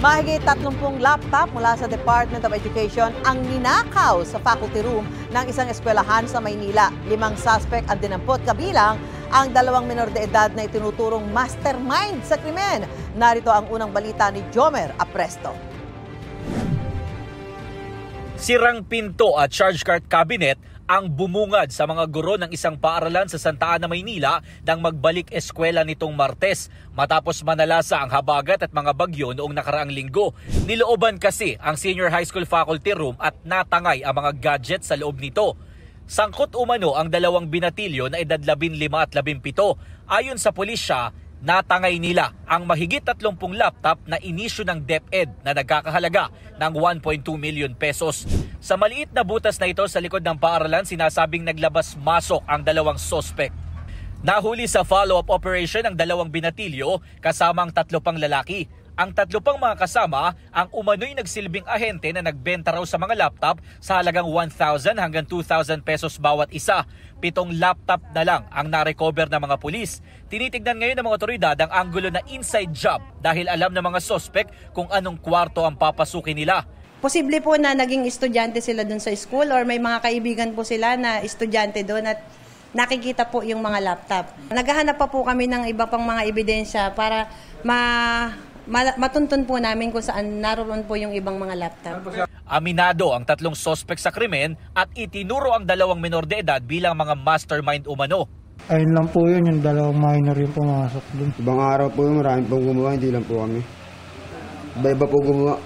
Mahigit 30 laptop mula sa Department of Education ang ninakaw sa faculty room ng isang eskwelahan sa Maynila. 5 suspect ang dinampot, kabilang ang 2 menor de edad na itinuturong mastermind sa krimen. Narito ang unang balita ni Jomer Apresto. Sirang pinto at charge cart cabinet ang bumungad sa mga guro ng isang paaralan sa Santa Ana, Maynila nang magbalik eskwela nitong Martes matapos manalasa ang habagat at mga bagyo noong nakaraang linggo. Nilooban kasi ang senior high school faculty room at natangay ang mga gadget sa loob nito. Sangkot umano ang 2 binatilyo na edad 15 at 17. Ayon sa pulisya, natangay nila ang mahigit 30 laptop na inisyu ng DepEd na nagkakahalaga ng 1.2 million pesos. Sa maliit na butas na ito sa likod ng paaralan, sinasabing naglabas-masok ang 2 sospek. Nahuli sa follow-up operation ang 2 binatilyo kasama ang 3 pang lalaki. Ang 3 pang mga kasama ang umano'y nagsilbing ahente na nagbenta raw sa mga laptop sa halagang 1,000 hanggang 2,000 pesos bawat isa. 7 laptop na lang ang narecover ng mga pulis. Tinitignan ngayon ng mga otoridad ang anggulo na inside job dahil alam ng mga sospek kung anong kwarto ang papasukin nila. Posible po na naging estudyante sila dun sa school or may mga kaibigan po sila na estudyante doon at nakikita po yung mga laptop. Naghahanap pa po kami ng iba pang mga ebidensya para matuntun po namin kung saan naroon po yung ibang mga laptop. Aminado ang 3 sospek sa krimen at itinuro ang 2 menor de edad bilang mga mastermind umano. Ayun lang po yun, yung 2 minor yung pumasok dun. Ibang araw po yung marami pong gumawa, hindi lang po kami. Iba-iba po gumawa.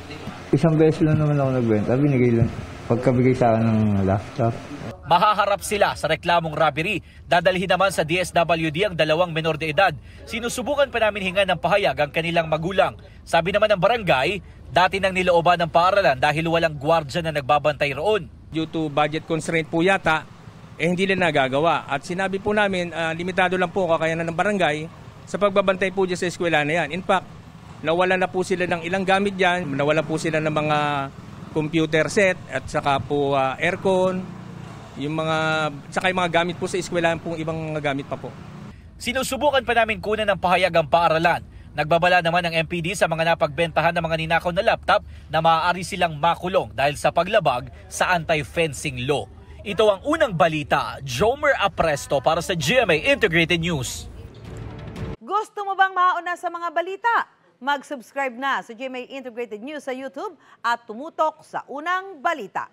Isang beses lang naman ako nagbenta, binigay lang. Pagkabigay sa akin ng laptop. Mahaharap sila sa reklamong robbery. Dadalhin naman sa DSWD ang 2 menor de edad. Sinusubukan pa namin hingan ng pahayag ang kanilang magulang. Sabi naman ng barangay, dati nang nilooban ng paaralan dahil walang gwardya na nagbabantay roon. Due to budget constraint po yata, hindi nila nagagawa. At sinabi po namin, limitado lang po kakayanan ng barangay sa pagbabantay po dyan sa eskwela na yan. In fact, nawala na po sila ng ilang gamit dyan, nawala po sila ng mga computer set at saka po aircon, saka yung mga gamit po sa eskwelahan pong ibang gamit pa po. Sinusubukan pa namin kunan ng pahayag ang paaralan. Nagbabala naman ng MPD sa mga napagbentahan ng mga ninakaw na laptop na maaari silang makulong dahil sa paglabag sa anti-fencing law. Ito ang unang balita. Jomer Apresto para sa GMA Integrated News. Gusto mo bang mauna sa mga balita? Mag-subscribe na sa GMA Integrated News sa YouTube at tumutok sa unang balita.